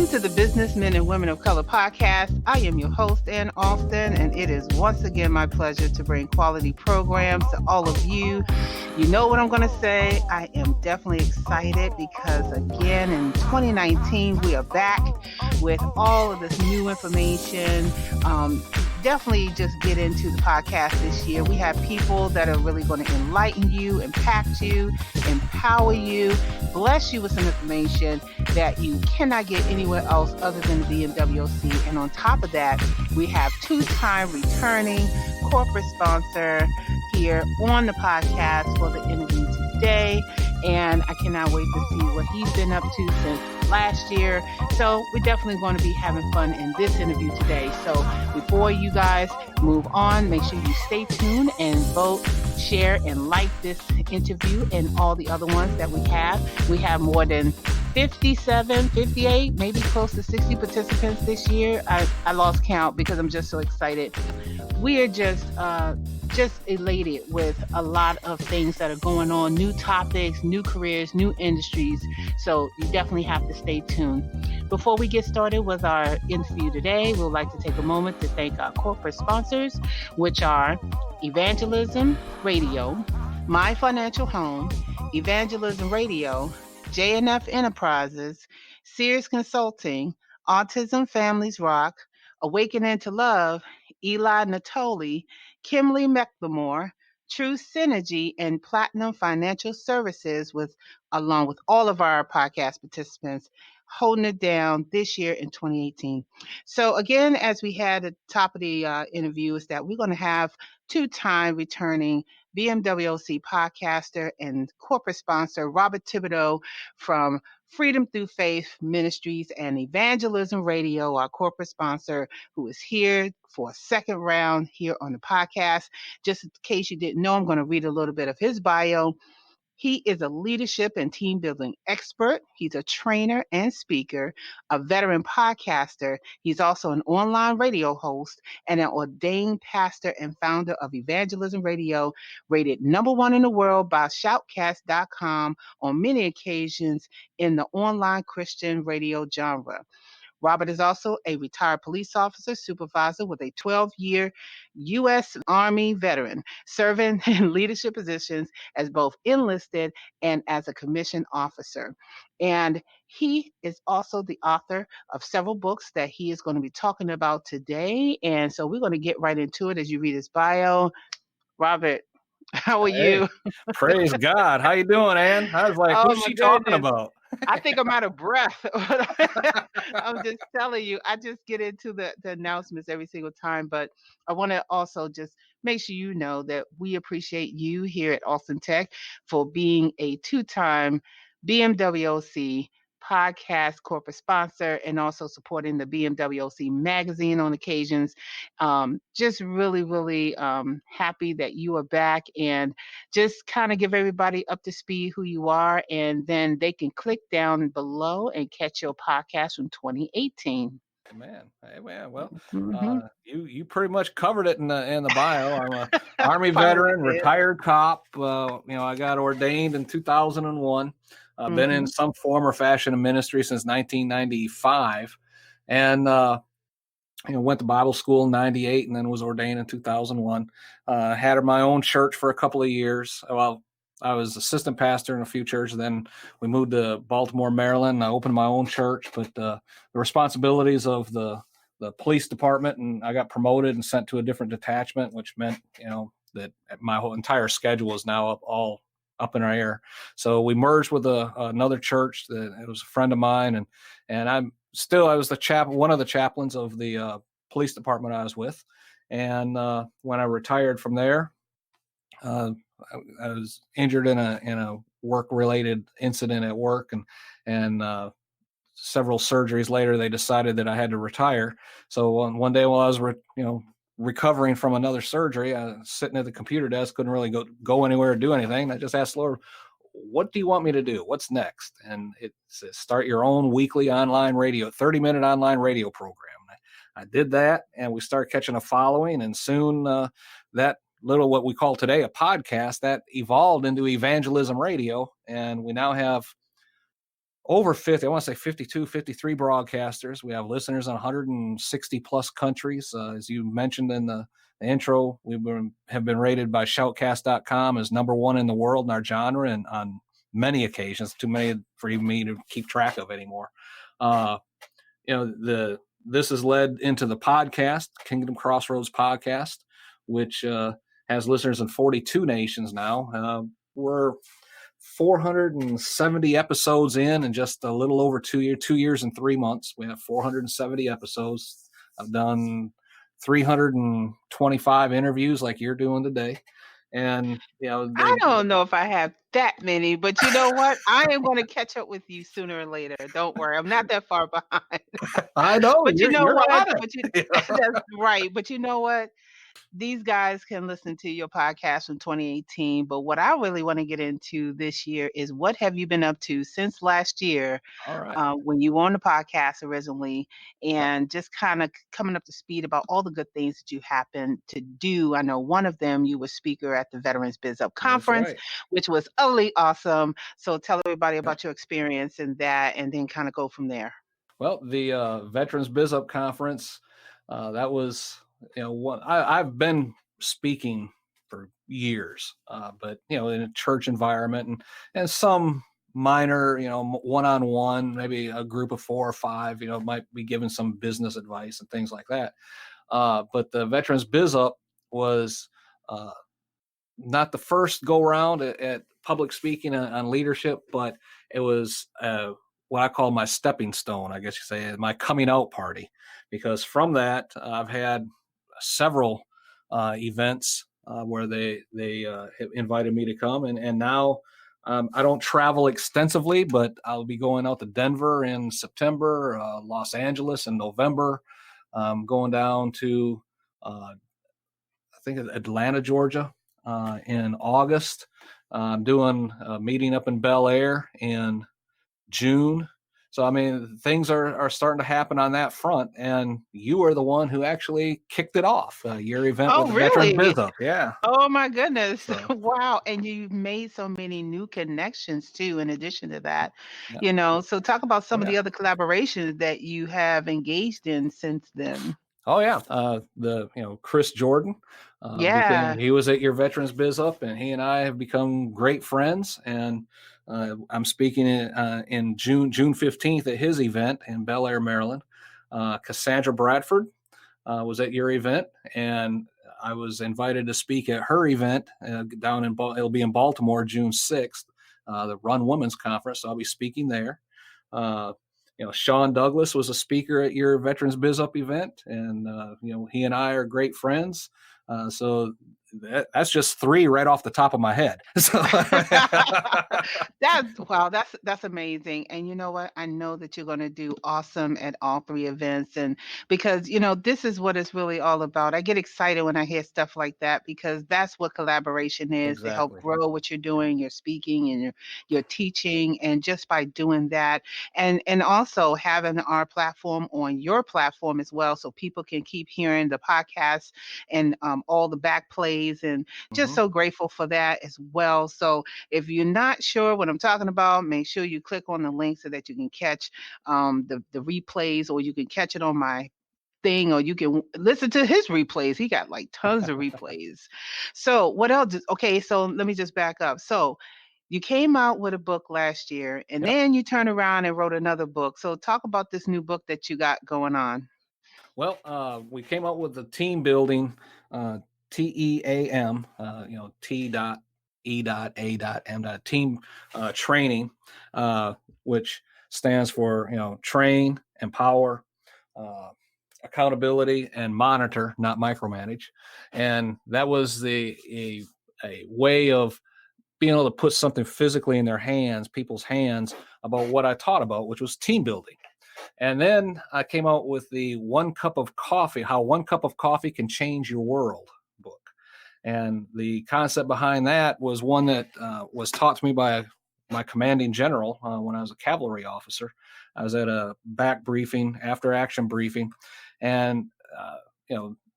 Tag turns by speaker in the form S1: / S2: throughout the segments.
S1: Welcome to the Businessmen and Women of Color podcast. I am your host, Ann Alston, and it is once again my pleasure to bring quality programs to all of you. You know what I'm going to say. I am definitely excited because, again, in 2019, we are back with all of this new information. Definitely just get into the podcast this year. We have people that are really going to enlighten you, impact you, empower you, bless you with some information that you cannot get anywhere else other than the BMWC. And on top of that, we have two-time returning corporate sponsor here on the podcast for the interview today. And I cannot wait to see what he's been up to since last year. So we're definitely going to be having fun in this interview today. So before you guys move on, make sure you stay tuned and vote, share, and like this interview and all the other ones that we have. We have more than 57, 58, maybe close to 60 participants this year. I lost count because I'm just so excited. We are just elated with a lot of things that are going on, new topics, new careers, new industries. So you definitely have to stay tuned. Before we get started with our interview today, we'd like to take a moment to thank our corporate sponsors, which are Evangelism Radio, My Financial Home, Evangelism Radio, JNF Enterprises, Sears Consulting, Autism Families Rock, Awakening to Love, Eli Natoli, Kimberly McLemore, True Synergy, and Platinum Financial Services, along with all of our podcast participants holding it down this year in 2018. So again, as we had at the top of the interview, is that we're going to have two-time returning BMWC podcaster and corporate sponsor Robert Thibodeau from Freedom Through Faith Ministries and Evangelism Radio, our corporate sponsor, who is here for a second round here on the podcast. Just in case you didn't know, I'm going to read a little bit of his bio. He is a leadership and team building expert. He's a trainer and speaker, a veteran podcaster. He's also an online radio host and an ordained pastor and founder of Evangelism Radio, rated #1 in the world by shoutcast.com on many occasions in the online Christian radio genre. Robert is also a retired police officer supervisor with a 12-year U.S. Army veteran, serving in leadership positions as both enlisted and as a commissioned officer. And he is also the author of several books that he is going to be talking about today. And so we're going to get right into it as you read his bio. Robert, how are you?
S2: Praise God. How you doing, Ann? I was like, who's she talking about?
S1: I think I'm out of breath. I'm just telling you, I just get into the announcements every single time. But I want to also just make sure you know that we appreciate you here at ALSTNTEC for being a two-time BMWC podcast corporate sponsor and also supporting the BMWC magazine on occasions. Just really, really happy that you are back, and just kind of give everybody up to speed who you are, and then they can click down below and catch your podcast from 2018.
S2: Hey man. Well, you pretty much covered it in the bio. I'm a Army veteran, retired cop. I got ordained in 2001. I've been in some form or fashion of ministry since 1995, and went to Bible school in 98 and then was ordained in 2001. Had my own church for a couple of years. Well, I was assistant pastor in a few churches. Then we moved to Baltimore, Maryland. I opened my own church, but the responsibilities of the police department, and I got promoted and sent to a different detachment, which meant, that my whole entire schedule is now up in our air. So we merged with another church that it was a friend of mine, and I was one of the chaplains of the police department I was with. And when I retired from there, I was injured in a work-related incident at work, and several surgeries later, they decided that I had to retire. So one day while I was recovering from another surgery, I was sitting at the computer desk, couldn't really go anywhere or do anything. I just asked the Lord, what do you want me to do? What's next? And it says, start your own weekly online radio, 30-minute online radio program. I did that, and we started catching a following, and soon that little, what we call today a podcast, that evolved into Evangelism Radio. And we now have over 50, I want to say 52, 53 broadcasters. We have listeners in 160 plus countries. As you mentioned in the intro, have been rated by shoutcast.com as #1 in the world in our genre, and on many occasions, too many for even me to keep track of anymore. This has led into the podcast, Kingdom Crossroads Podcast, which has listeners in 42 nations now. We're 470 episodes in, and just a little over 2 years and 3 months. We have 470 episodes. I've done 325 interviews like you're doing today. And,
S1: I don't know if I have that many, but you know what? I am going to catch up with you sooner or later. Don't worry. I'm not that far behind.
S2: I know
S1: But you know
S2: you're
S1: what?
S2: on it.
S1: That's right. But you know what? These guys can listen to your podcast from 2018. But what I really want to get into this year is, what have you been up to since last year,
S2: All right.
S1: when you were on the podcast originally,
S2: Yep.
S1: and just kind of coming up to speed about all the good things that you happened to do. I know one of them, you were speaker at the Veterans Biz Up
S2: That's
S1: Conference,
S2: right.
S1: which was utterly awesome. So tell everybody
S2: Yep.
S1: about your experience in that, and then kind of go from there.
S2: Well, the Veterans Biz Up Conference, that was, I've been speaking for years, but in a church environment, and some minor, one-on-one, maybe a group of 4 or 5, might be given some business advice and things like that. But the Veterans Biz Up was not the first go around at public speaking on leadership, but it was what I call my stepping stone, I guess you say, my coming out party, because from that I've had several events where they have invited me to come, and now I don't travel extensively, but I'll be going out to Denver in September, Los Angeles in November, going down to I think Atlanta, Georgia, in August. I'm doing a meeting up in Bel Air in June. So, I mean, things are starting to happen on that front. And you are the one who actually kicked it off, your event with
S1: Oh,
S2: the Veterans
S1: really?
S2: Biz Up. Yeah.
S1: Oh my goodness.
S2: So,
S1: Wow. And you made so many new connections too, in addition to that.
S2: yeah.
S1: So talk about
S2: Oh,
S1: some of
S2: yeah.
S1: the other collaborations that you have engaged in since then.
S2: Oh yeah, Chris Jordan,
S1: Yeah.
S2: he was at your Veterans Biz Up, and he and I have become great friends. And I'm speaking in June 15th at his event in Bel Air, Maryland. Cassandra Bradford was at your event, and I was invited to speak at her event it'll be in Baltimore June 6th, the Run Women's Conference. So I'll be speaking there. Uh, Sean Douglas was a speaker at your Veterans Biz Up event, and he and I are great friends. So that's just 3 right off the top of my head. So
S1: That's wow, that's amazing. And you know what? I know that you're going to do awesome at all 3 events, and because this is what it's really all about. I get excited when I hear stuff like that, because that's what collaboration is, to help
S2: exactly.
S1: grow what you're doing, your speaking and your teaching, and just by doing that, and also having our platform on your platform as well, so people can keep hearing the podcast and all the back plays, and just
S2: Mm-hmm.
S1: so grateful for that as well. So if you're not sure what I'm talking about, make sure you click on the link so that you can catch the replays, or you can catch it on my thing, or you can listen to his replays. He got like tons of replays. So what else? Okay, so let me just back up. So you came out with a book last year, and
S2: Yep.
S1: then you turned around and wrote another book. So talk about this new book that you got going on.
S2: Well, we came up with the team building, TEAM, T.E.A.M, team training, which stands for train, empower, uh, accountability, and monitor, not micromanage. And that was a way of being able to put something physically in people's hands, about what I taught about, which was team building. And then I came out with the how 1 cup of coffee can change your world book. And the concept behind that was one that was taught to me by my commanding general when I was a cavalry officer. I was at a back briefing, after action briefing, and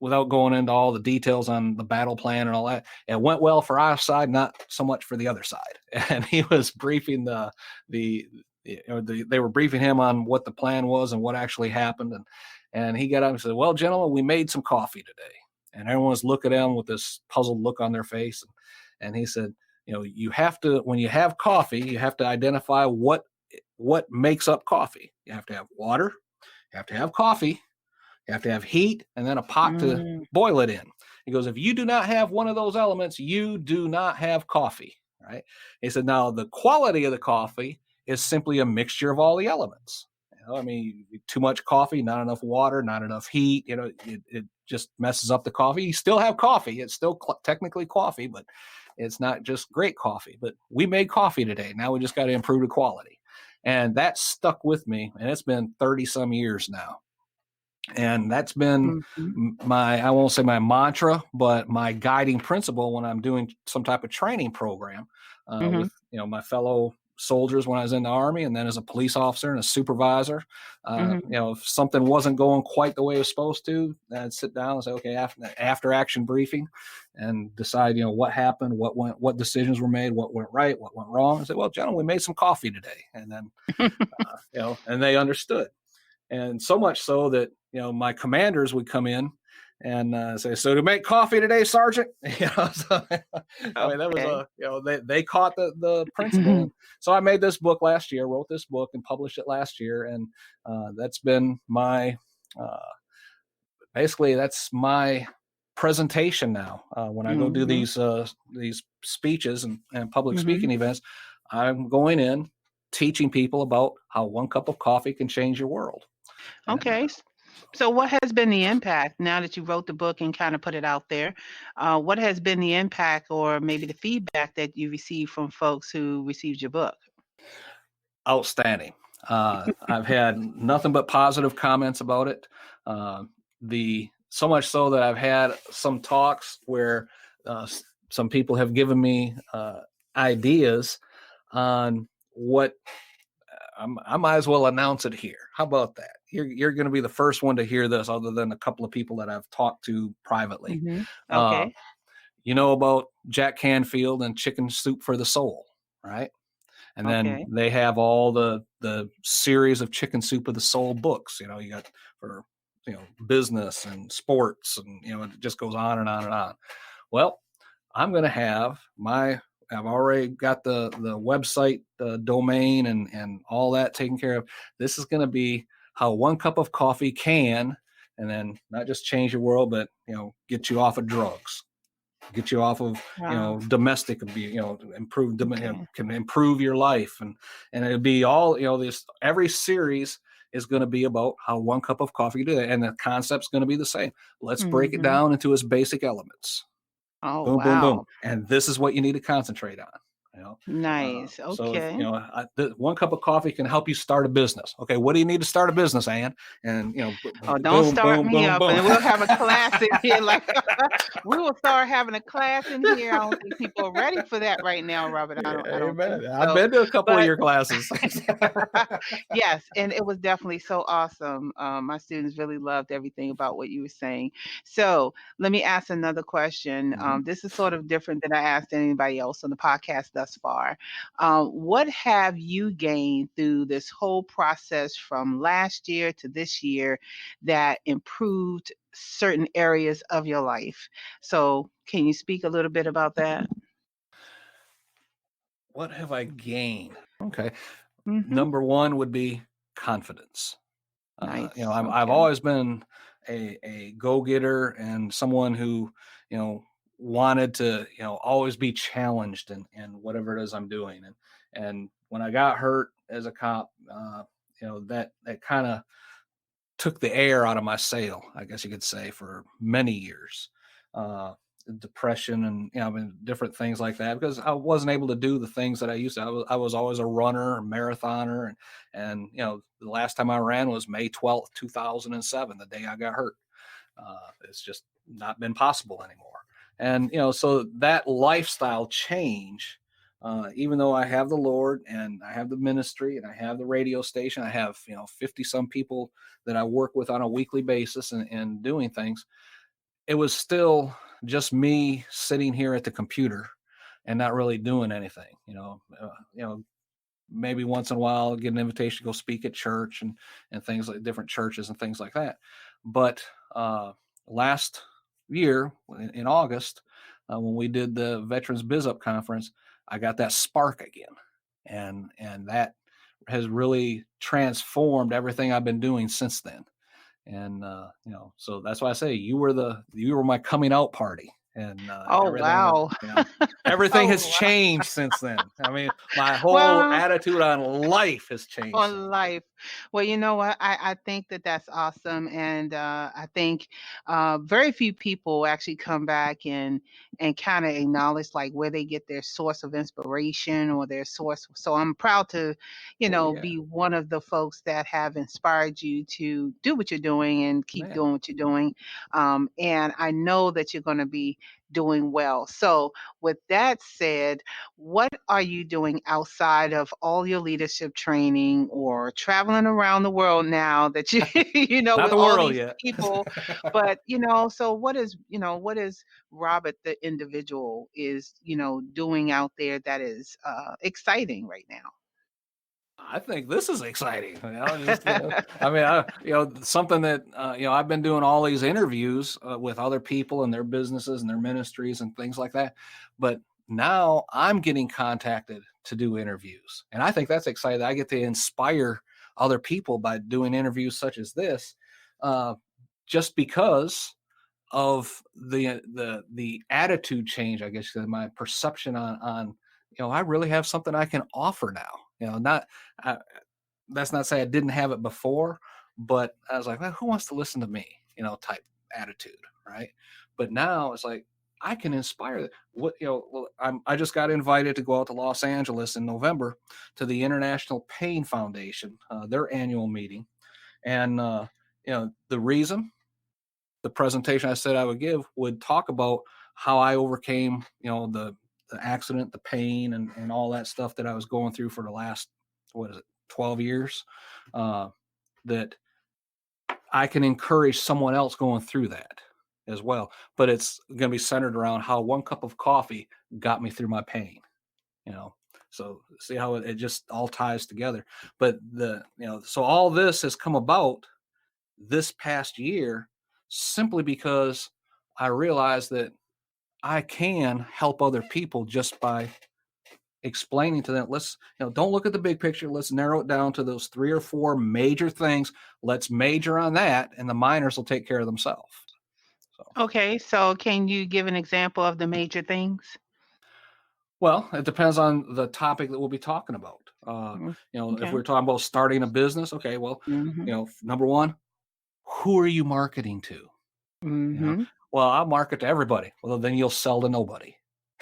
S2: without going into all the details on the battle plan and all that, it went well for our side, not so much for the other side. And he was briefing the they were briefing him on what the plan was and what actually happened. And he got up and said, "Well, gentlemen, we made some coffee today." And everyone was looking at him with this puzzled look on their face. And he said, you have to, when you have coffee, you have to identify what makes up coffee. You have to have water, you have to have coffee, you have to have heat, and then a pot to boil it in. He goes, if you do not have one of those elements, you do not have coffee, right? He said, now the quality of the coffee is simply a mixture of all the elements. I mean, too much coffee, not enough water, not enough heat, it just messes up the coffee. You still have coffee. It's still technically coffee, but it's not just great coffee. But we made coffee today. Now we just got to improve the quality. And that stuck with me. And it's been 30 some years now. And that's been I won't say my mantra, but my guiding principle when I'm doing some type of training program with, my fellow soldiers when I was in the Army, and then as a police officer and a supervisor. If something wasn't going quite the way it was supposed to, I'd sit down and say, okay, after action briefing, and decide, what happened, what decisions were made, what went right, what went wrong. And say, well, gentlemen, we made some coffee today. And then, and they understood. And so much so that, my commanders would come in and say, so to make coffee today, Sergeant? So, I mean, that was they caught the principle. So I made this book last year, wrote this book and published it last year. And that's been my, basically that's my presentation now. When I go do these speeches and public speaking events, I'm going in teaching people about how one cup of coffee can change your world.
S1: Okay. So what has been the impact now that you wrote the book and kind of put it out there? What has been the impact or maybe the feedback that you received from folks who received your book?
S2: Outstanding. I've had nothing but positive comments about it. So much so that I've had some talks where some people have given me ideas on what I might as well announce it here. How about that? You're going to be the first one to hear this, other than a couple of people that I've talked to privately.
S1: Okay.
S2: You know about Jack Canfield and Chicken Soup for the Soul, right? And then they have all the series of Chicken Soup of the Soul books. You got for business and sports, and it just goes on and on and on. Well, I'm going to have I've already got the website, the domain, and all that taken care of. This is going to be how one cup of coffee can, and then not just change your world, but get you off of drugs, get you off of domestic abuse, can improve your life, and it'll be all this. Every series is going to be about how one cup of coffee can do that, and the concept's going to be the same. Let's break it down into its basic elements.
S1: Oh,
S2: boom,
S1: wow.
S2: boom, boom. And this is what you need to concentrate on.
S1: Nice. Okay.
S2: So one cup of coffee can help you start a business. Okay, what do you need to start a business, Ann? And
S1: don't start me up, and we'll have a class in here. Like we will start having a class in here. I don't think people are ready for that right now, Robert. I don't think so.
S2: I've been to a couple of your classes.
S1: Yes, and it was definitely so awesome. My students really loved everything about what you were saying. So let me ask another question. This is sort of different than I asked anybody else on the podcast thus far. What have you gained through this whole process from last year to this year that improved certain areas of your life? So can you speak a little bit about that?
S2: What have I gained? Okay. Number one would be confidence.
S1: Nice.
S2: I've always been a go-getter and someone who, wanted to, always be challenged in whatever it is I'm doing. And when I got hurt as a cop, that kind of took the air out of my sail, I guess you could say, for many years. Depression and different things like that, because I wasn't able to do the things that I used to. I was always a runner, a marathoner, and the last time I ran was May 12th, 2007, the day I got hurt. It's just not been possible anymore. And so that lifestyle change, even though I have the Lord and I have the ministry and I have the radio station, I have 50 some people that I work with on a weekly basis and doing things. It was still just me sitting here at the computer and not really doing anything. maybe once in a while get an invitation to go speak at church and things like different churches and things like that. But last year in August, when we did the Veterans Biz Up conference, I got that spark again, and that has really transformed everything I've been doing since then. And so that's why I say you were my coming out party, and
S1: Oh,
S2: everything,
S1: wow.
S2: everything
S1: Oh,
S2: has
S1: wow.
S2: changed since then. I mean, my whole
S1: Well,
S2: attitude on life has changed since
S1: on
S2: then.
S1: life. Well, you know what? I think that that's awesome, and I think very few people actually come back and kind of acknowledge like where they get their source of inspiration or their source. So I'm proud to,
S2: Oh yeah,
S1: be one of the folks that have inspired you to do what you're doing and keep
S2: man.
S1: doing what you're doing. And I know that you're going to be doing well. So with that said, what are you doing outside of all your leadership training or traveling around the world now that you
S2: Not
S1: with
S2: the
S1: all
S2: world
S1: these
S2: yet.
S1: people? But so what is Robert the individual is doing out there that is exciting right now?
S2: I think this is exciting. I mean, something that I've been doing all these interviews with other people and their businesses and their ministries and things like that. But now I'm getting contacted to do interviews, and I think that's exciting. I get to inspire other people by doing interviews such as this, uh, just because of the attitude change, I guess, my perception on I really have something I can offer now. Not I, that's not say I didn't have it before, but I was like, well, who wants to listen to me? Type attitude, right? But now it's like I can inspire. What well, I just got invited to go out to Los Angeles in November to the International Pain Foundation, their annual meeting, and the reason the presentation I said I would give would talk about how I overcame, the accident, the pain, and all that stuff that I was going through for the last, what is it, 12 years. That I can encourage someone else going through that as well. But it's going to be centered around how one cup of coffee got me through my pain, you know. So see how it just all ties together. But so all this has come about this past year simply because I realized that I can help other people just by explaining to them, let's, don't look at the big picture. Let's narrow it down to those 3 or 4 major things. Let's major on that, and the minors will take care of themselves. So,
S1: Okay, so can you give an example of the major things?
S2: well, it depends on the topic that we'll be talking about. If
S1: Okay.
S2: we're talking about starting a business, okay, well,
S1: Mhm.
S2: number one, who are you marketing to? You know,
S1: Mhm.
S2: well, I'll market to everybody. Well, then you'll sell to nobody.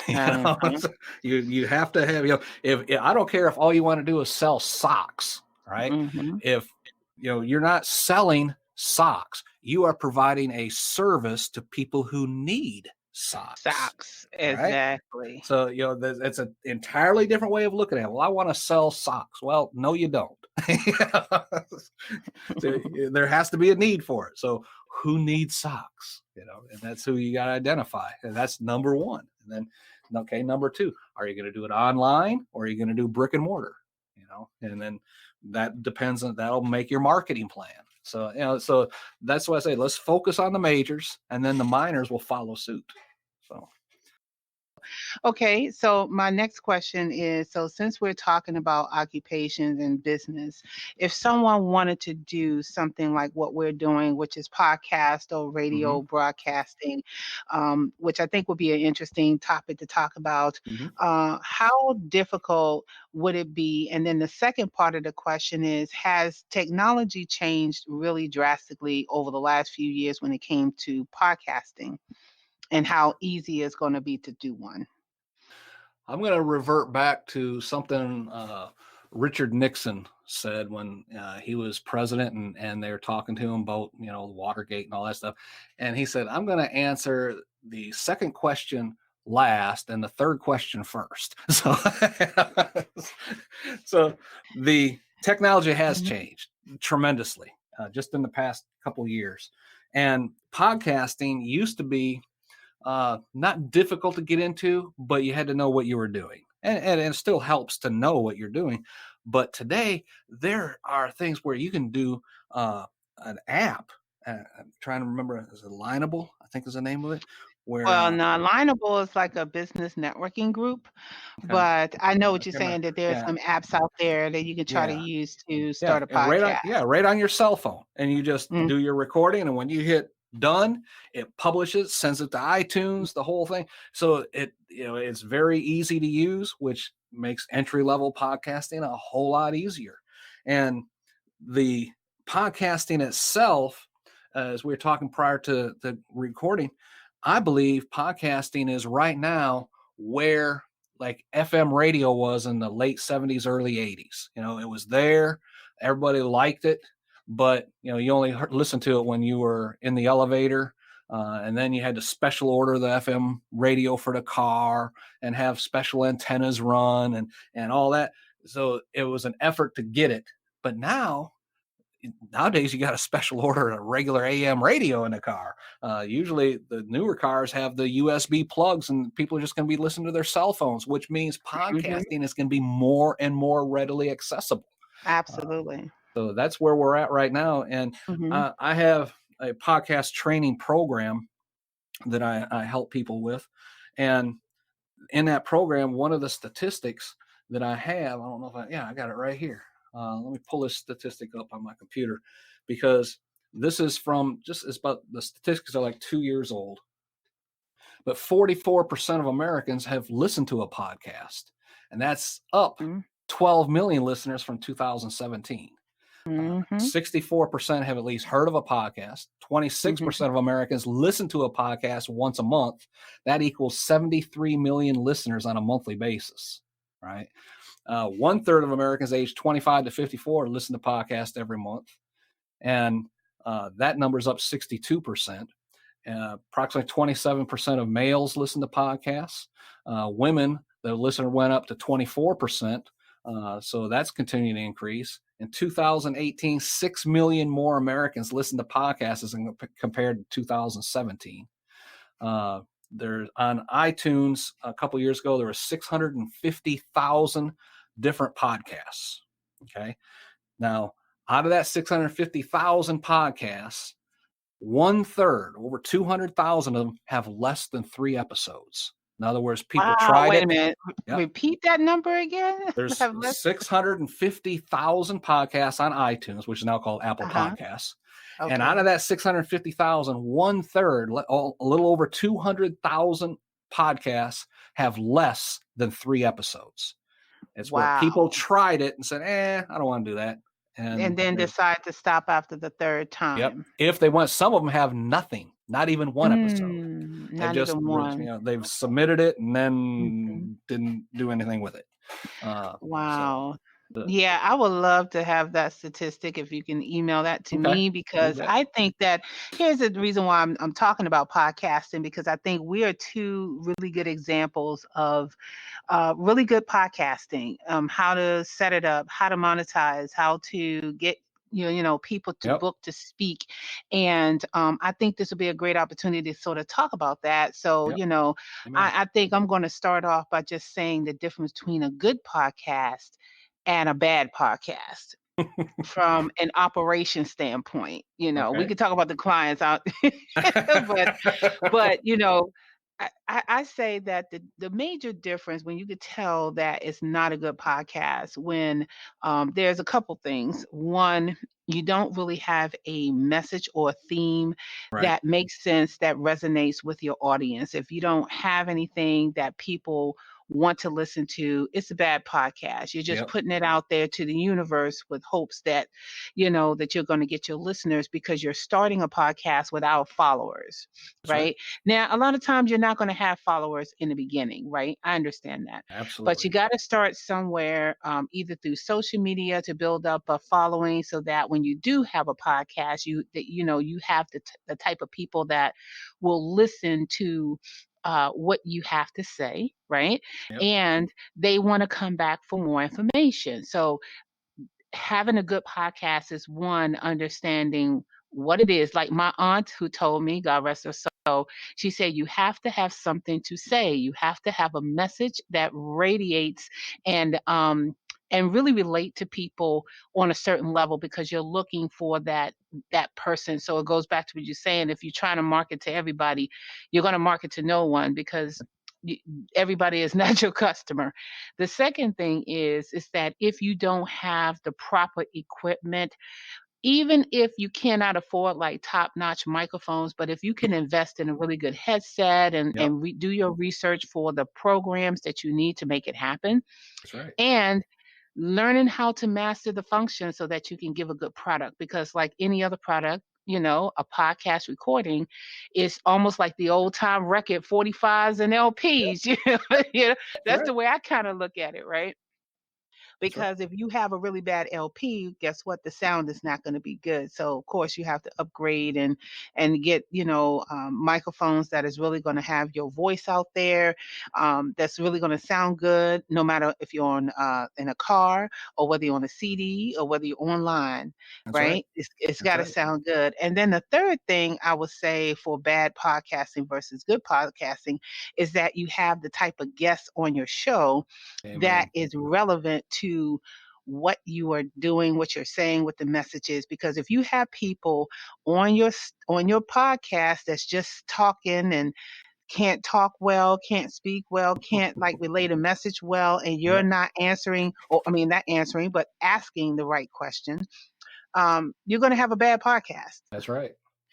S1: Uh-huh.
S2: You have to have, if I don't care if all you want to do is sell socks, right?
S1: Mhm.
S2: If you're not selling socks, you are providing a service to people who need socks,
S1: Socks,
S2: right?
S1: exactly.
S2: So, it's an entirely different way of looking at it. Well, I want to sell socks. Well, no, you don't. So there has to be a need for it. So who needs socks? And that's who you got to identify. And that's number one. And then, okay, number two, are you going to do it online or are you going to do brick and mortar? And then that depends on, that'll make your marketing plan. So, so that's why I say, let's focus on the majors and then the minors will follow suit. So.
S1: Okay, so my next question is, so since we're talking about occupations and business, if someone wanted to do something like what we're doing, which is podcast or
S2: Mm-hmm.
S1: radio broadcasting, which I think would be an interesting topic to talk about,
S2: Mm-hmm.
S1: how difficult would it be? And then the second part of the question is, has technology changed really drastically over the last few years when it came to podcasting, and how easy it's going to be to do one?
S2: I'm going to revert back to something Richard Nixon said when he was president, and they were talking to him about Watergate and all that stuff. And he said, "I'm going to answer the second question last and the third question first." So, so the technology has
S1: Mhm.
S2: changed tremendously just in the past couple of years, and podcasting used to be not difficult to get into, but you had to know what you were doing. And it still helps to know what you're doing. But today there are things where you can do an app. I'm trying to remember, is it Lineable? I think is the name of it. Where
S1: Well, no, Alignable is like a business networking group,
S2: okay,
S1: but I know
S2: I
S1: what you're
S2: can't remember.
S1: saying, that there's
S2: Yeah,
S1: some apps out there that you can try to
S2: yeah.
S1: use to
S2: Yeah,
S1: start a
S2: and
S1: podcast.
S2: right on your cell phone, and you just
S1: Mm,
S2: do your recording, and when you hit done, it publishes, sends it to iTunes, the whole thing. So it's very easy to use, which makes entry level podcasting a whole lot easier. And the podcasting itself, as we were talking prior to the recording, I believe podcasting is right now where like FM radio was in the late 70s, early 80s. It was there, everybody liked it, but you only listened to it when you were in the elevator. And then you had to special order the FM radio for the car and have special antennas run and all that. So it was an effort to get it. But nowadays you got a special order a regular AM radio in the car. Usually the newer cars have the USB plugs, and people are just going to be listening to their cell phones, which means
S1: mhm,
S2: podcasting is going to be more and more readily accessible. Uh,
S1: absolutely.
S2: so that's where we're at right now. And
S1: Mhm,
S2: I have a podcast training program that I help people with. And in that program, one of the statistics that I have, I don't know if I got it right here. Let me pull this statistic up on my computer, because this is from it's about, the statistics are like 2 years old, but 44% of Americans have listened to a podcast, and that's up
S1: mhm,
S2: 12 million listeners from 2017.
S1: mhm,
S2: 64% have at least heard of a podcast.
S1: mhm.
S2: 26% of Americans listen to a podcast once a month. That equals 73 million listeners on a monthly basis, right? 1/3 of Americans aged 25 to 54 listen to podcasts every month. And that number's up 62%. Approximately 27% of males listen to podcasts. Women, the listener went up to 24%. So that's continuing to increase. In 2018, 6 million more Americans listened to podcasts as compared to 2017. There's on iTunes a couple years ago, there were 650,000 different podcasts. Okay. Now, out of that 650,000 podcasts, 1/3, over 200,000 of them, have less than 3 episodes. In other words, people
S1: Wow,
S2: tried
S1: wait a
S2: it.
S1: minute.
S2: Yep.
S1: Repeat that number again?
S2: There's
S1: Have less.
S2: 650,000 podcasts on iTunes, which is now called Apple
S1: Uh-huh.
S2: Podcasts. And out
S1: Okay.
S2: of that 650,000, 1/3, a little over 200,000 podcasts have less than 3 episodes. It's where people
S1: Wow.
S2: tried it and said, I don't want to do that.
S1: And
S2: And
S1: then decide to stop after the third
S2: yep.
S1: time.
S2: If they want, some of them have nothing, not even one episode.
S1: Not even one.
S2: They've submitted it and
S1: Mhm.
S2: then didn't do anything with it. So
S1: Wow.
S2: the
S1: Yeah, I would love to have that statistic if you can email that to
S2: okay,
S1: me,
S2: you
S1: because
S2: bet.
S1: I think that here's the reason why I'm talking about podcasting, because I think we are two really good examples of really good podcasting, how to set it up, how to monetize, how to get people to
S2: Yep.
S1: book to speak. And I think this will be a great opportunity to sort of talk about that. So
S2: Yep. Amen.
S1: I think I'm going to start off by just saying the difference between a good podcast and a bad podcast from an operation standpoint. We
S2: Okay.
S1: could talk about the clients out, but but, I say that the major difference, when you could tell that it's not a good podcast, when there's a couple things. One, you don't really have a message or a theme
S2: Right.
S1: that makes sense, that resonates with your audience. If you don't have anything that people want to listen to, it's a bad podcast. You're just
S2: Yep.
S1: putting it out there to the universe with hopes that you're going to get your listeners, because you're starting a podcast without followers,
S2: That's right.
S1: right? Now, a lot of times you're not going to have followers in the beginning, right? I understand that. But
S2: Absolutely.
S1: you got to start somewhere, either through social media to build up a following, so that when you do have a podcast, you have the type of people that will listen to what you have to say, right?
S2: Yep.
S1: And they want to come back for more information. So having a good podcast is one, understanding what it is. Like my aunt who told me, God rest her soul, she said, you have to have something to say. You have to have a message that radiates and and really relate to people on a certain level because you're looking for that person. So it goes back to what you're saying. If you're trying to market to everybody, you're going to market to no one because y- everybody is not your customer. The second thing is that if you don't have the proper equipment, even if you cannot afford like top-notch microphones, but if you can invest in a really good headset and
S2: Yep.
S1: do your research for the programs that you need to make it happen,
S2: That's right.
S1: and learning how to master the function so that you can give a good product, because like any other product, a podcast recording is almost like the old time record 45s and
S2: Yep.
S1: LPs.
S2: That's
S1: That's
S2: right.
S1: the way I kind of look at it, right?
S2: That's right.
S1: Because if you have a really bad LP, guess what? The sound is not going to be good. So of course you have to upgrade and get microphones that is really going to have your voice out there. That's really going to sound good, no matter if you're on in a car or whether you're on a CD or whether you're online.
S2: That's right.
S1: Right? It's
S2: That's
S1: got to
S2: right.
S1: sound good. And then the third thing I would say for bad podcasting versus good podcasting is that you have the type of guests on your show that
S2: Amen.
S1: is relevant to what you are doing, what you're saying, what the message is. Because if you have people on your podcast that's just talking and can't talk well, can't speak well, can't like relate a message well, and you're
S2: Yep.
S1: not answering, or I mean not answering, but asking the right question, you're going to have a bad podcast
S2: That's right.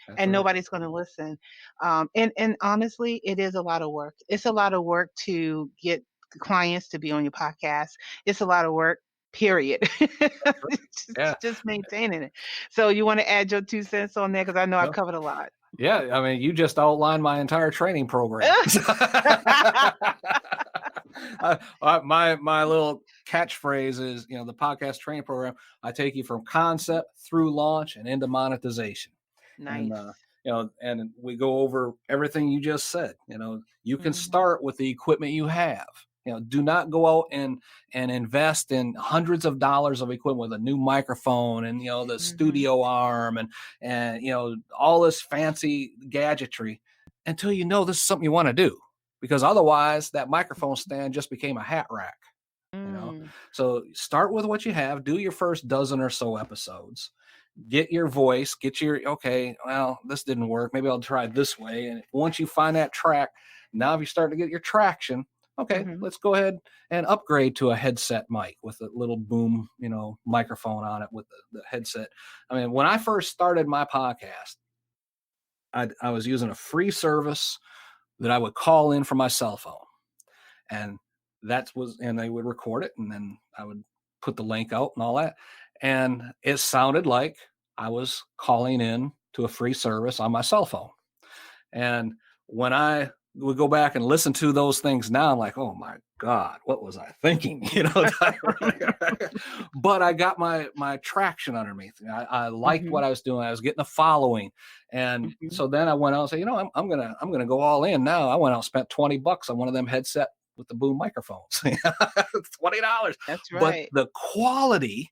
S2: That's
S1: and
S2: right.
S1: nobody's going to listen. And honestly, it is a lot of work. It's a lot of work to get clients to be on your podcast. It's a lot of work. Period.
S2: That's right. Yeah.
S1: Just maintaining it. So you want to add your 2 cents on there because I know I
S2: Well,
S1: covered a lot.
S2: yeah. I mean, you just outlined my entire training program. My little catchphrase is, the podcast training program. I take you from concept through launch and into monetization. And
S1: Nice.
S2: and we go over everything you just said. You can
S1: Hmm.
S2: start with the equipment you have. Do not go out and invest in hundreds of dollars of equipment with a new microphone and the
S1: Hmm.
S2: studio arm and all this fancy gadgetry until this is something you want to do, because otherwise that microphone stand just became a hat rack.
S1: Mm.
S2: So start with what you have, do your first dozen or so episodes, get your voice, get your, okay, well, this didn't work, maybe I'll try this way. And once you find that track, now if you start to get your traction, okay,
S1: Hmm.
S2: let's go ahead and upgrade to a headset mic with a little boom microphone on it with the headset. I mean, when I first started my podcast, I was using a free service that I would call in from my cell phone, and and they would record it, and then I would put the link out and all that, and it sounded like I was calling in to a free service on my cell phone. And when I would go back and listen to those things now, I'm like, oh my God, what was I thinking? But I got my traction underneath me. I liked
S1: Hmm.
S2: what I was doing. I was getting a following. And
S1: Hmm.
S2: so then I went out and said, I'm gonna go all in now. I went out and spent $20 on one of them headset with the boom microphones. $20.
S1: That's
S2: But
S1: right.
S2: the quality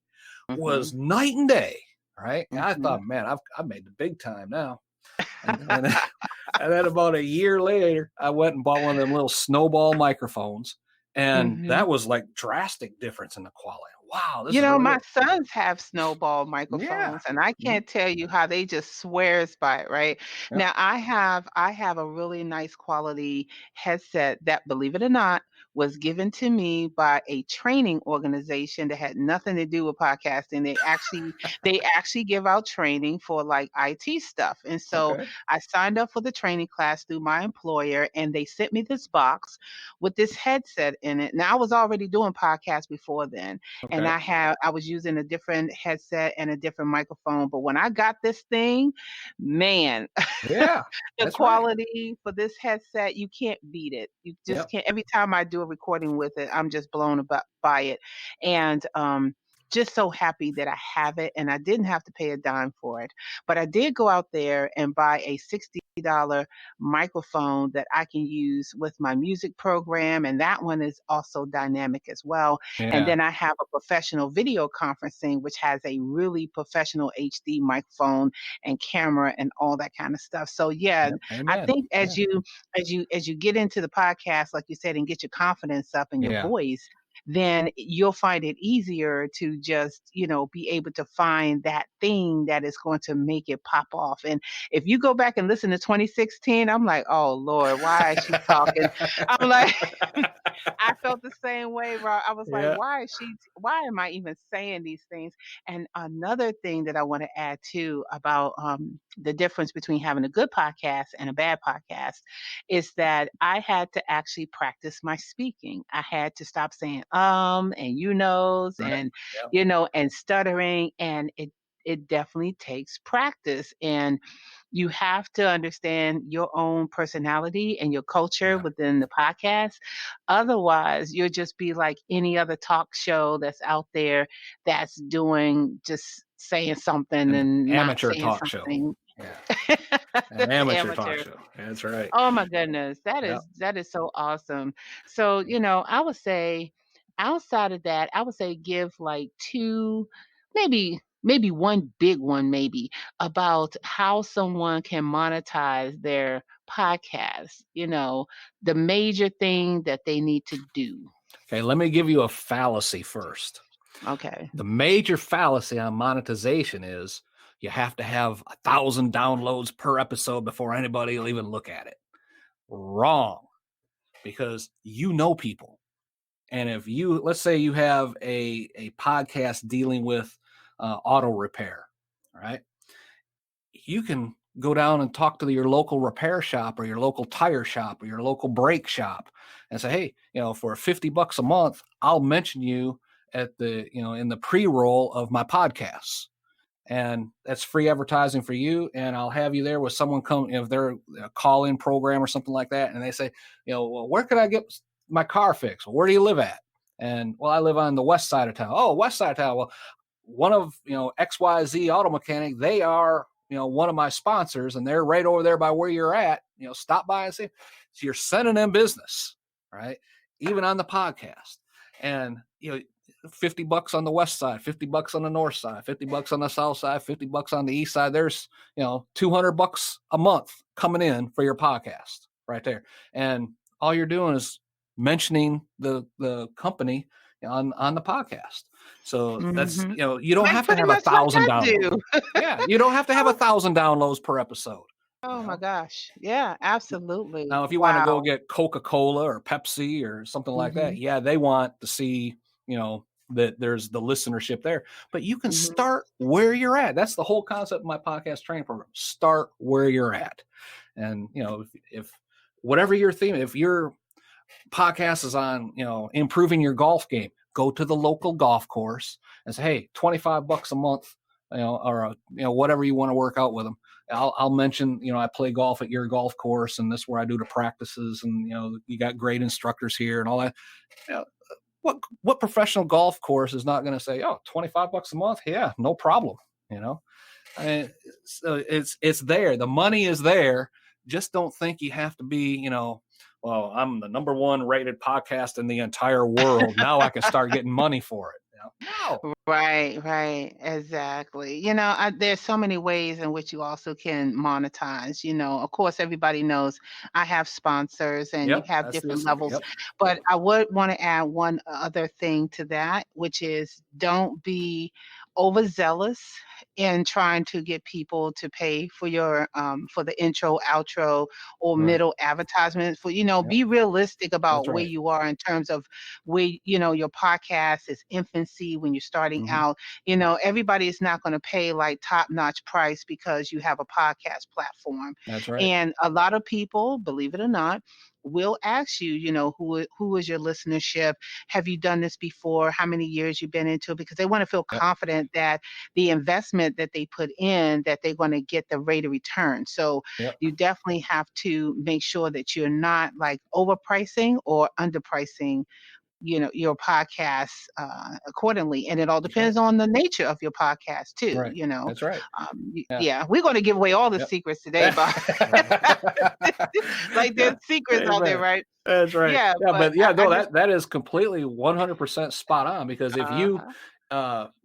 S1: Hmm.
S2: was night and day. Right. And I
S1: Hmm.
S2: thought, man, I've made the big time now. And and then about a year later, I went and bought one of them little snowball microphones, and
S1: Hmm.
S2: that was like drastic difference in the quality. Wow, this is
S1: My
S2: really
S1: sons have snowball
S2: yeah.
S1: microphones, and I
S2: Mhm.
S1: can't tell you how they just swears by it, right?
S2: Yep.
S1: Now, I have a really nice quality headset that, believe it or not, was given to me by a training organization that had nothing to do with podcasting. They actually give out training for like IT stuff. And so
S2: Okay.
S1: I signed up for the training class through my employer, and they sent me this box with this headset in it. Now I was already doing podcasts before then, and
S2: Okay.
S1: I was using a different headset and a different microphone. But when I got this thing, man,
S2: Yeah.
S1: the
S2: That's right.
S1: quality for this headset, you can't beat it. You just
S2: Yep.
S1: can't. Every time I do a recording with it, I'm just blown about by it. And just so happy that I have it and I didn't have to pay a dime for it. But I did go out there and buy a $60 microphone that I can use with my music program, and that one is also dynamic as well. And
S2: Yeah.
S1: then I have a professional video conferencing, which has a really professional HD microphone and camera and all that kind of stuff. So yeah,
S2: Yep.
S1: I
S2: Amen.
S1: think
S2: Yeah.
S1: as you get into the podcast, like you said, and get your confidence up in your
S2: Yeah.
S1: voice, then you'll find it easier to just, be able to find that thing that is going to make it pop off. And if you go back and listen to 2016, I'm like, oh Lord, why is she talking? I'm like, I felt the same way, bro. I was like,
S2: Yeah.
S1: why am I even saying these things? And another thing that I want to add too about the difference between having a good podcast and a bad podcast is that I had to actually practice my speaking. I had to stop saying and you knows
S2: Right.
S1: and
S2: Yep.
S1: and stuttering, and it definitely takes practice, and you have to understand your own personality and your culture
S2: Yeah.
S1: within the podcast. Otherwise, you'll just be like any other talk show that's out there that's doing just saying something
S2: An
S1: and not
S2: amateur
S1: saying
S2: talk show.
S1: something.
S2: Yeah. An amateur talk
S1: Amateur.
S2: show. That's right.
S1: Oh my goodness,
S2: Yep.
S1: that is so awesome. So, I would say outside of that, I would say give like two, maybe one big one maybe about how someone can monetize their podcast, the major thing that they need to do.
S2: Okay, let me give you a fallacy first.
S1: Okay.
S2: The major fallacy on monetization is you have to have 1,000 downloads per episode before anybody will even look at it. Wrong, because you know people. And if let's say you have a podcast dealing with auto repair, right? You can go down and talk to your local repair shop or your local tire shop or your local brake shop and say, hey, for $50 a month, I'll mention you at in the pre-roll of my podcasts. And that's free advertising for you. And I'll have you there with someone if they're a call-in program or something like that. And they say, well, where can I get my car fixed? Well, where do you live at? And well, I live on the west side of town. Oh, west side of town. Well, one of, XYZ Auto Mechanic, they are, one of my sponsors, and they're right over there by where you're at. Stop by and see. So you're sending them business, right? Even on the podcast. And, $50 on the west side, $50 on the north side, $50 on the south side, $50 on the east side. There's, $200 a month coming in for your podcast right there. And all you're doing is mentioning the company on the podcast. So that's, you don't
S1: Like
S2: have to
S1: pretty
S2: have
S1: much like
S2: 1,000
S1: I do.
S2: downloads. Yeah. You don't have to have 1,000 downloads per episode.
S1: Oh my gosh. Yeah, absolutely.
S2: Now, if you want to go
S1: Wow.
S2: get Coca-Cola or Pepsi or something like that,
S1: Mhm.
S2: yeah, they want to see, that there's the listenership there. But you can
S1: Mhm.
S2: start where you're at. That's the whole concept of my podcast training program. Start where you're at. And, if whatever your theme, if your podcast is on, improving your golf game, go to the local golf course and say, hey, $25 a month, or, whatever you want to work out with them. I'll mention, I play golf at your golf course, and this is where I do the practices, and, you got great instructors here and all that. What professional golf course is not going to say, oh, $25 a month? Yeah, no problem. I mean, so it's there. The money is there. Just don't think you have to be, well, I'm the number one rated podcast in the entire world. Now I can start getting money for it. No.
S1: Right, exactly. There's so many ways in which you also can monetize. Of course, everybody knows I have sponsors and you
S2: Yep.
S1: have
S2: That's
S1: different
S2: this.
S1: levels,
S2: Yep.
S1: but I would want to add one other thing to that, which is don't be overzealous in trying to get people to pay for your for the intro, outro, or
S2: Right.
S1: middle advertisement. For
S2: Yep.
S1: be realistic
S2: That's
S1: about where
S2: right.
S1: you are in terms of where your podcast is infancy when you're starting
S2: Mm-hmm.
S1: out. Everybody is not going to pay like top notch price because you have a podcast platform.
S2: That's right.
S1: And a lot of people, believe it or not, will ask you, who is your listenership? Have you done this before? How many years you've been into it? Because they want to feel
S2: Yep.
S1: confident that the investment that they put in, that they're going to get the rate of return. So
S2: Yep.
S1: you definitely have to make sure that you're not like overpricing or underpricing your podcast accordingly, and it all
S2: That's right.
S1: depends on the nature of your podcast too.
S2: Right. That's right. Yeah.
S1: Yeah, we're going to give away all the
S2: Yep.
S1: secrets today, Bob. Like there's secrets out there,
S2: Amen.
S1: right?
S2: That's right.
S1: Yeah,
S2: Yeah,
S1: but
S2: but yeah,
S1: I
S2: no,
S1: just
S2: that is completely 100% spot on, because if you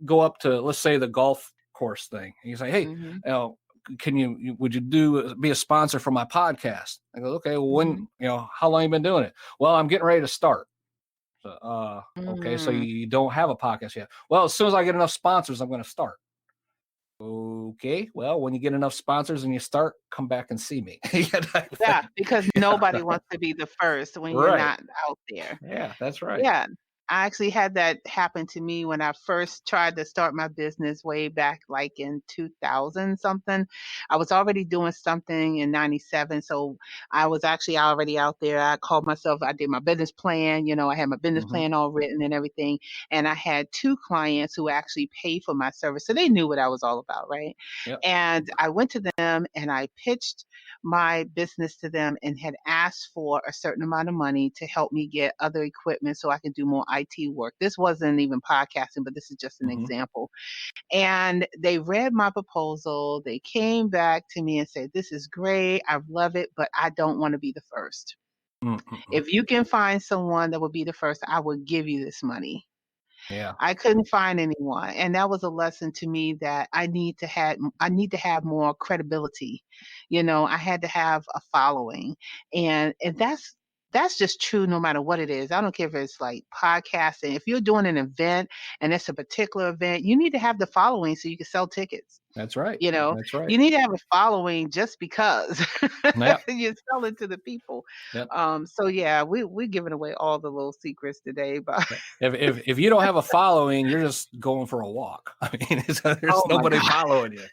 S2: go up to, let's say, the golf course thing, and you say, hey,
S1: mhm,
S2: would you be a sponsor for my podcast? I go, okay, well, when,
S1: mhm,
S2: how long you been doing it? Well, I'm getting ready to start. Okay, so you don't have a podcast yet. Well, as soon as I get enough sponsors, I'm going to start. Okay, well, when you get enough sponsors and you start, come back and see me.
S1: Yeah, because nobody wants to be the first when you're
S2: Right.
S1: not out there.
S2: Yeah, that's right.
S1: Yeah. I actually had that happen to me when I first tried to start my business way back like in 2000 something. I was already doing something in 97. So I was actually already out there. I called myself, I did my business plan. I had my business
S2: Hmm.
S1: plan all written and everything. And I had two clients who actually paid for my service. So they knew what I was all about, right?
S2: Yep.
S1: And I went to them and I pitched my business to them and had asked for a certain amount of money to help me get other equipment so I can do more IT work. This wasn't even podcasting, but this is just an
S2: Hmm.
S1: example. And they read my proposal. They came back to me and said, "This is great. I love it, but I don't want to be the first.
S2: Mm-hmm.
S1: If you can find someone that will be the first, I will give you this money."
S2: Yeah,
S1: I couldn't find anyone, and that was a lesson to me that I need to have more credibility. I had to have a following, and that's just true no matter what it is. I don't care if it's like podcasting. If you're doing an event and it's a particular event, you need to have the following so you can sell tickets.
S2: that's right.
S1: You know,
S2: That's right.
S1: you need to have a following just because
S2: Yeah.
S1: you're selling to the people.
S2: Yep.
S1: So yeah, we're giving away all the little secrets today, but
S2: Yep. If you don't have a following, you're just going for a walk. I mean, there's
S1: oh my
S2: nobody
S1: God.
S2: following you.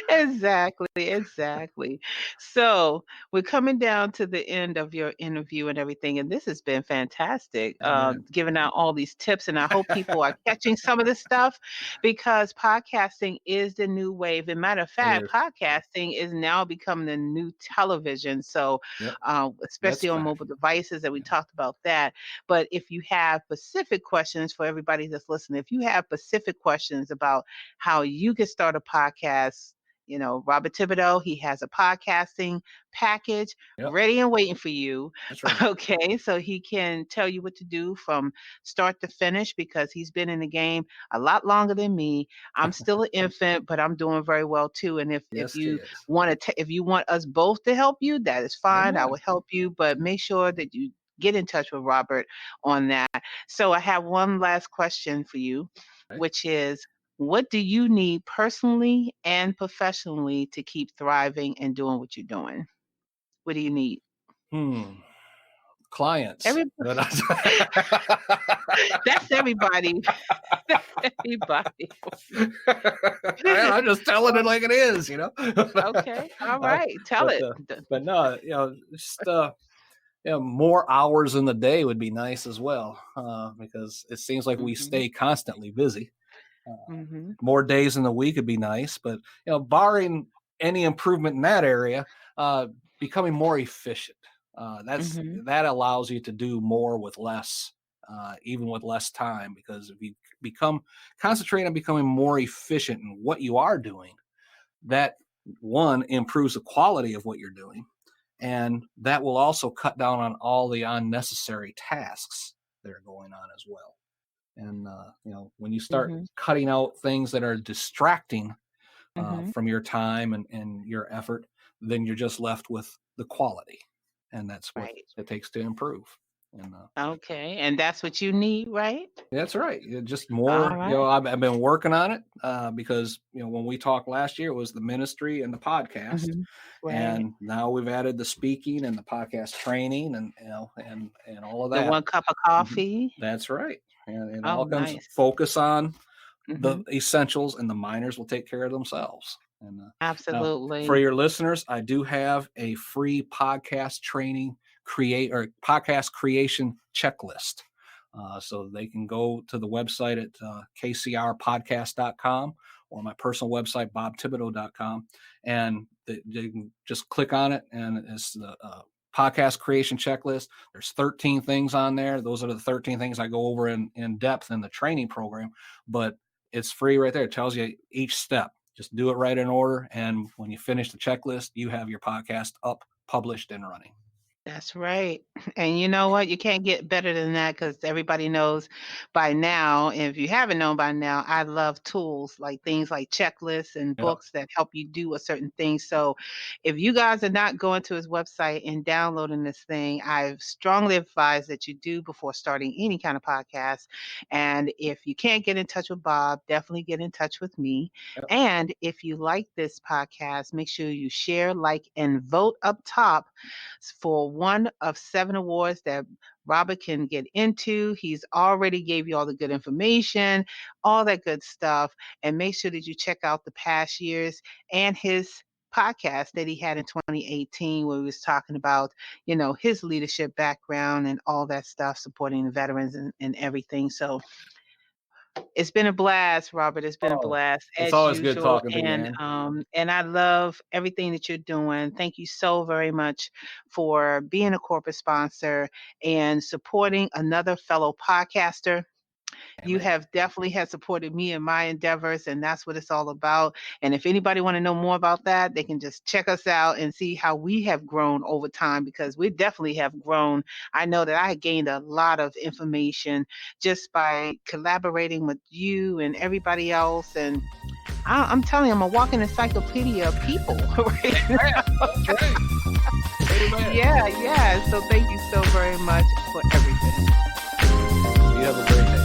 S1: Exactly. So we're coming down to the end of your interview and everything, and this has been fantastic.
S2: Amen.
S1: Giving out all these tips, and I hope people are catching some of this stuff because podcasting is the new wave. And matter of
S2: It
S1: fact,
S2: is.
S1: podcasting is now becoming the new television. So,
S2: Yep. That's
S1: especially on
S2: fact.
S1: mobile devices, and we talked about that. But if you have specific questions for everybody that's listening, if you have specific questions about how you can start a podcast. Robert Thibodeau, he has a podcasting package
S2: Yep.
S1: ready and waiting for you.
S2: That's right.
S1: Okay. So he can tell you what to do from start to finish because he's been in the game a lot longer than me. I'm still an infant, but I'm doing very well too. And if
S2: Yes, he
S1: you
S2: is.
S1: if you want us both to help you, that is fine. I
S2: Amen.
S1: will help you, but make sure that you get in touch with Robert on that. So I have one last question for you,
S2: Okay.
S1: which is what do you need personally and professionally to keep thriving and doing what you're doing? What do you need?
S2: Clients.
S1: Everybody, that's everybody. Everybody.
S2: I'm just telling it like it is,
S1: Okay. All
S2: Uh,
S1: right. Tell
S2: but
S1: it.
S2: but no, just more hours in the day would be nice as well, because it seems like we
S1: Mhm.
S2: stay constantly busy. Uh,
S1: Mhm.
S2: more days in the week would be nice, but barring any improvement in that area, becoming more efficient.
S1: Mhm.
S2: That allows you to do more with less, even with less time. Because if you concentrate on becoming more efficient in what you are doing, that one improves the quality of what you're doing, and that will also cut down on all the unnecessary tasks that are going on as well. And when you start
S1: Mhm.
S2: cutting out things that are distracting
S1: Mhm.
S2: from your time and your effort, then you're just left with the quality, and that's what
S1: Right.
S2: it takes to improve. And
S1: Okay. And that's what you need, right?
S2: that's right. Just
S1: All
S2: more.
S1: right.
S2: I've been working on it, because when we talked last year, it was the ministry and the podcast,
S1: Mhm. Right.
S2: and now we've added the speaking and the podcast training, and and all of
S1: The
S2: that.
S1: one cup of
S2: Mhm.
S1: coffee.
S2: That's right. And it
S1: Oh,
S2: all comes
S1: nice.
S2: focus on the
S1: Mhm.
S2: essentials, and the minors will take care of themselves. And now, for
S1: Absolutely.
S2: your listeners, I do have a free podcast training podcast creation checklist. So they can go to the website at kcrpodcast.com or my personal website, bobthibodeau.com, and they can just click on it, and it's the podcast creation checklist. There's 13 things on there. Those are the 13 things I go over in depth in the training program, but it's free right there. It tells you each step. Just do it right in order. And when you finish the checklist, you have your podcast up, published, and running.
S1: That's right. And you know what? You can't get better than that because everybody knows by now. If you haven't known by now, I love tools like things like checklists and
S2: Yep.
S1: books that help you do a certain thing. So if you guys are not going to his website and downloading this thing, I strongly advise that you do before starting any kind of podcast. And if you can't get in touch with Bob, definitely get in touch with me.
S2: Yep.
S1: And if you like this podcast, make sure you share, like, and vote up top for one of 7 awards that Robert can get into. He's already gave you all the good information, all that good stuff. And make sure that you check out the past years and his podcast that he had in 2018 where he was talking about, his leadership background and all that stuff, supporting the veterans and everything. So it's been a blast, Robert. It's been a
S2: Oh,
S1: blast
S2: it's
S1: as
S2: always good
S1: usual,
S2: talking to you,
S1: and
S2: Ann.
S1: I love everything that you're doing. Thank you so very much for being a corporate sponsor and supporting another fellow podcaster. You
S2: Amen.
S1: have definitely had supported me in my endeavors, and that's what it's all about. And if anybody want to know more about that, they can just check us out and see how we have grown over time, because we definitely have grown. I know that I gained a lot of information just by collaborating with you and everybody else. And I'm telling you, I'm a walking encyclopedia of people right now.
S2: That's right. Amen.
S1: Yeah, yeah. So thank you so very much for everything.
S2: You have a great day.